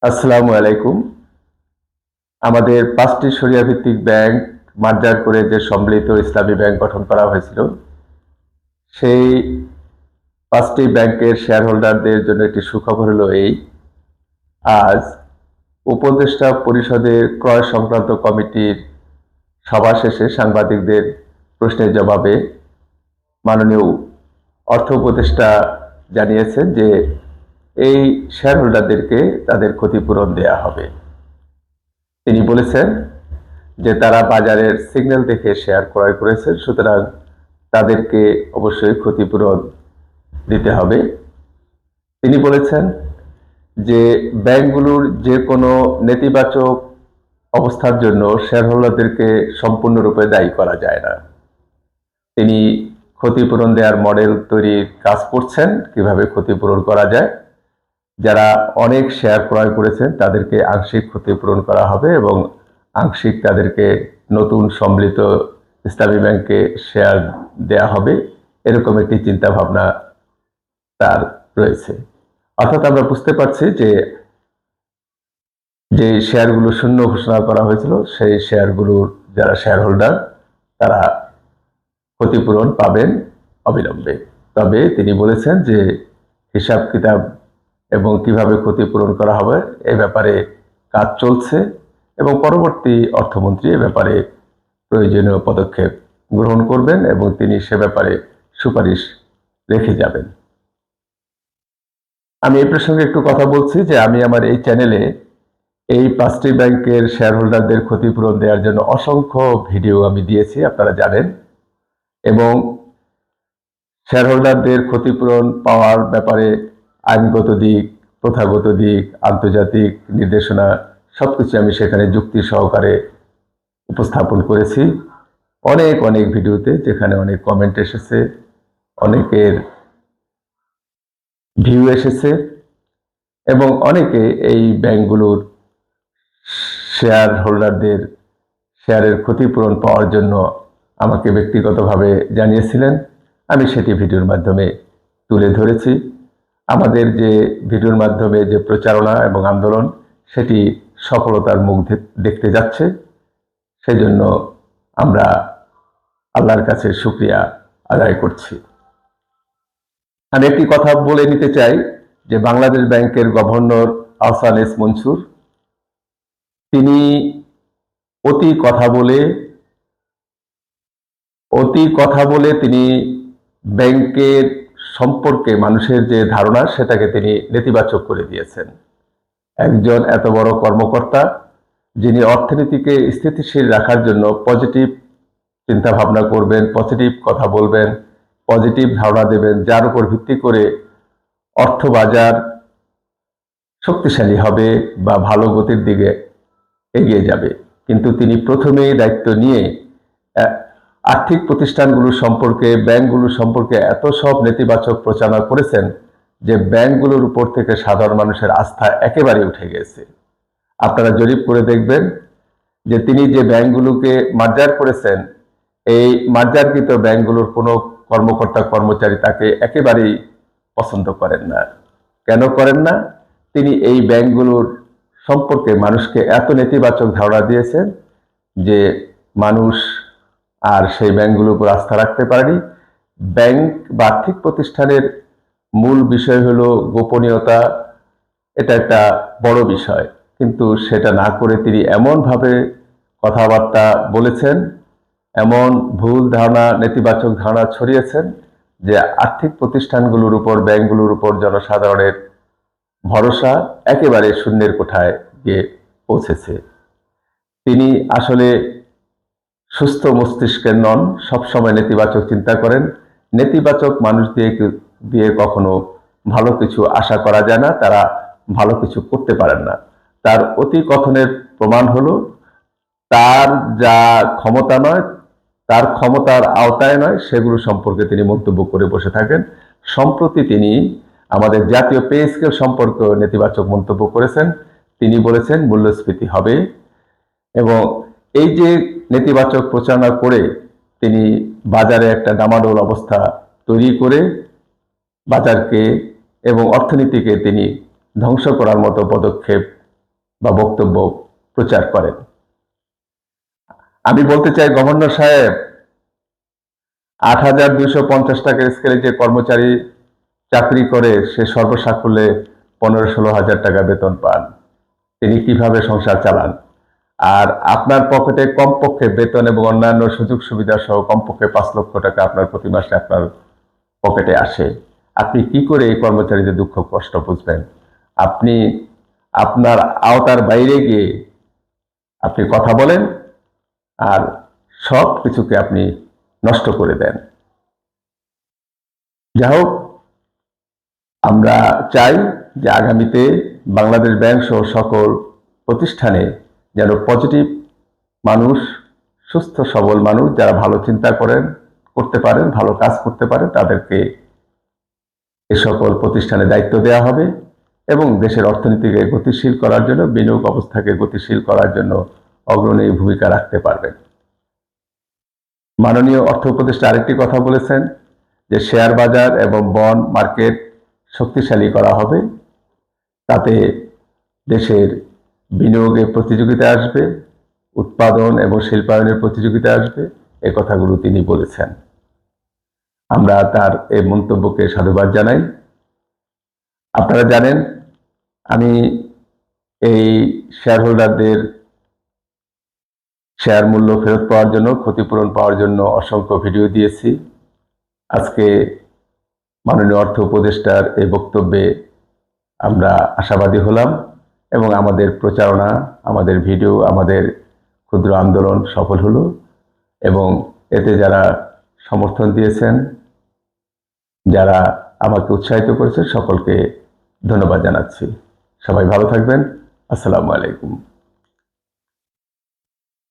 আসসালামু আলাইকুম। আমাদের ৫টি শরিয়া ভিত্তিক ব্যাংক মার্জার করে যে সম্মিলিত ইসলামী ব্যাংক গঠন করা হয়েছিল, সেই ৫টি ব্যাংকের শেয়ার হোল্ডারদের জন্য একটি সুখবর হলো এই, আজ উপদেষ্টা পরিষদের ক্রয় সংক্রান্ত কমিটির সভা শেষে সাংবাদিকদের প্রশ্নের জবাবে মাননীয় অর্থ উপদেষ্টা জানিয়েছেন যে এই শেয়ার হোল্ডারদেরকে তাদের ক্ষতিপূরণ দেয়া হবে। তিনি বলেছেন যে তারা বাজারের সিগন্যাল দেখে শেয়ার ক্রয় করেছেন, সুতরাং তাদেরকে অবশ্যই ক্ষতিপূরণ দিতে হবে। তিনি বলেছেন যে ব্যাংকগুলোর যে কোনো নেতিবাচক অবস্থার জন্য শেয়ার হোল্ডারদেরকে সম্পূর্ণরূপে দায়ী করা যায় না। তিনি ক্ষতিপূরণ দেওয়ার মডেল তৈরির কাজ করছেন, কিভাবে ক্ষতিপূরণ করা যায়। যারা অনেক শেয়ার ক্রয় করেছেন তাদেরকে আংশিক ক্ষতিপূরণ করা হবে এবং আংশিক তাদেরকে নতুন সম্মিলিত ইসলামী ব্যাংকে শেয়ার দেয়া হবে, এরকম একটি চিন্তাভাবনা তার রয়েছে। অর্থাৎ আমরা বুঝতে পারছি যে যে শেয়ারগুলো শূন্য ঘোষণা করা হয়েছিল সেই শেয়ারগুলোর যারা শেয়ার হোল্ডার তারা ক্ষতিপূরণ পাবেন অবিলম্বে। তবে তিনি বলেছেন যে হিসাব কিতাব এবং কিভাবে ক্ষতিপূরণ করা হবে এ ব্যাপারে কাজ চলছে এবং পরবর্তী অর্থমন্ত্রী এ ব্যাপারে প্রয়োজনীয় পদক্ষেপ গ্রহণ করবেন এবং তিনি সে ব্যাপারে সুপারিশ রেখে যাবেন। আমি এই প্রসঙ্গে একটু কথা বলছি যে আমি আমার এই চ্যানেলে এই ৫টি ব্যাংকের শেয়ার হোল্ডারদের ক্ষতিপূরণ দেওয়ার জন্য অসংখ্য ভিডিও আমি দিয়েছি, আপনারা জানেন। এবং শেয়ার হোল্ডারদের ক্ষতিপূরণ পাওয়ার ব্যাপারে আইনগত দিক, প্রথাগত দিক, আন্তর্জাতিক নির্দেশনা সবকিছু আমি সেখানে যুক্তি সহকারে উপস্থাপন করেছি অনেক অনেক ভিডিওতে, যেখানে অনেক কমেন্ট এসেছে, অনেকের ভিউ এসেছে এবং অনেকে এই ব্যাংকগুলোর শেয়ার হোল্ডারদের শেয়ারের ক্ষতিপূরণ পাওয়ার জন্য আমাকে ব্যক্তিগতভাবে জানিয়েছিলেন। আমি সেটি ভিডিওর মাধ্যমে তুলে ধরেছি। আমাদের যে ভিডিওর মাধ্যমে যে প্রচারণা এবং আন্দোলন সেটি সফলতার মুখ দেখতে যাচ্ছে, সেজন্য আমরা আল্লাহর কাছে শুকরিয়া আদায় করছি। আমি একটি কথা বলে নিতে চাই যে বাংলাদেশ ব্যাংকের গভর্নর আহসান এস মনসুর, তিনি অতি কথা বলে তিনি ব্যাংকের সম্পর্কে মানুষের যে ধারণা সেটাকে তিনি নেতিবাচক করে দিয়েছেন। একজন এত বড় কর্মকর্তা যিনি অর্থনীতিকে স্থিতিশীল রাখার জন্য পজিটিভ চিন্তা ভাবনা করবেন, পজিটিভ কথা বলবেন, পজিটিভ ধারণা দেবেন, যার উপর ভিত্তি করে অর্থ বাজার শক্তিশালী হবে বা ভালো গতির দিকে এগিয়ে যাবে, কিন্তু তিনি প্রথমেই দায়িত্ব নিয়ে আর্থিক প্রতিষ্ঠানগুলো সম্পর্কে, ব্যাংকগুলো সম্পর্কে এত সব নেতিবাচক প্রচারণা করেছেন যে ব্যাংকগুলোর উপর থেকে সাধারণ মানুষের আস্থা একেবারে উঠে গেছে। আপনারা জরিপ করে দেখবেন যে তিনি যে ব্যাংকগুলোকে মার্জার করেছেন, এই মার্জারকৃত ব্যাংকগুলোর কোনো কর্মকর্তা কর্মচারী তাকে একেবারেই পছন্দ করেন না। কেন করেন না? তিনি এই ব্যাংকগুলোর সম্পর্কে মানুষকে এত নেতিবাচক ধারণা দিয়েছেন যে মানুষ আর সেই ব্যাংকগুলোর উপর আস্থা রাখতে পারেনি। ব্যাংক বা আর্থিক প্রতিষ্ঠানের মূল বিষয় হলো গোপনীয়তা, এটা একটা বড় বিষয়, কিন্তু সেটা না করে তিনি এমনভাবে কথাবার্তা বলেছেন, এমন ভুল ধারণা, নেতিবাচক ধারণা ছড়িয়েছেন যে আর্থিক প্রতিষ্ঠানগুলোর উপর, ব্যাংকগুলোর উপর জনসাধারণের ভরসা একেবারে শূন্যের কোঠায় গিয়ে পৌঁছেছে। তিনি আসলে সুস্থ মস্তিষ্কের নন, সবসময় নেতিবাচক চিন্তা করেন। নেতিবাচক মানুষ দিয়ে কখনো ভালো কিছু আশা করা যায় না, তারা ভালো কিছু করতে পারেন না। তার অতি কথনের প্রমাণ হলো তার যা ক্ষমতা নয়, তার ক্ষমতার আওতায় নয়, সেগুলো সম্পর্কে তিনি মন্তব্য করে বসে থাকেন। সম্প্রতি তিনি আমাদের জাতীয় পে স্কেল সম্পর্কে নেতিবাচক মন্তব্য করেছেন। তিনি বলেছেন মূল্যস্ফীতি হবে, এবং এই যে নেতিবাচক প্রচারণা করে তিনি বাজারে একটা ডামাডোল অবস্থা তৈরি করে বাজারকে এবং অর্থনীতিকে তিনি ধ্বংস করার মতো পদক্ষেপ বা বক্তব্য প্রচার করেন। আমি বলতে চাই, গভর্নর সাহেব ৮,২৫০ টাকার স্কেলে যে কর্মচারী চাকরি করে সে সর্বসাকুল্যে ১৫-১৬ হাজার টাকা বেতন পান। তিনি কিভাবে সংসার চালান? আর আপনার পকেটে কমপক্ষে বেতন এবং অন্যান্য সুযোগ সুবিধা সহ কমপক্ষে ৫ লক্ষ টাকা আপনার প্রতি মাসে আপনার পকেটে আসে। আপনি কি করে এই কর্মচারীদের দুঃখ কষ্ট বুঝবেন? আপনি আপনার আওতার বাইরে গিয়ে আপনি কথা বলেন আর সব কিছুকে আপনি নষ্ট করে দেন। যাই হোক, আমরা চাই যে আগামীতে বাংলাদেশ ব্যাংক সহ সকল প্রতিষ্ঠানে যেন পজিটিভ মানুষ, সুস্থ সবল মানুষ যারা ভালো চিন্তা করতে পারেন, ভালো কাজ করতে পারেন, তাদেরকে এ সকল প্রতিষ্ঠানে দায়িত্ব দেওয়া হবে এবং দেশের অর্থনীতিকে গতিশীল করার জন্য, বিনিয়োগ অবস্থাকে গতিশীল করার জন্য অগ্রণী ভূমিকা রাখতে পারবেন। মাননীয় অর্থ উপদেষ্টা আরেকটি কথা বলেছেন যে শেয়ার বাজার এবং বন্ড মার্কেট শক্তিশালী করা হবে, তাতে দেশের বিনিয়োগে প্রতিযোগিতা আসবে, উৎপাদন এবং শিল্পায়নের প্রতিযোগিতা আসবে। এ কথাগুলো তিনি বলেছেন। আমরা তার এই মন্তব্যকে সাধুবাদ জানাই। আপনারা জানেন, আমি এই শেয়ার হোল্ডারদের শেয়ার মূল্য ফেরত পাওয়ার জন্য, ক্ষতিপূরণ পাওয়ার জন্য অসংখ্য ভিডিও দিয়েছি। আজকে মাননীয় অর্থ উপদেষ্টার এই বক্তব্যে আমরা আশাবাদী হলাম এবং আমাদের প্রচারণা, আমাদের ভিডিও, আমাদের ক্ষুদ্র আন্দোলন সফল হলো এবং এতে যারা সমর্থন দিয়েছেন, যারা আমাকে উৎসাহিত করেছে, সকলকে ধন্যবাদ জানাচ্ছি। সবাই ভালো থাকবেন। আসসালামু আলাইকুম।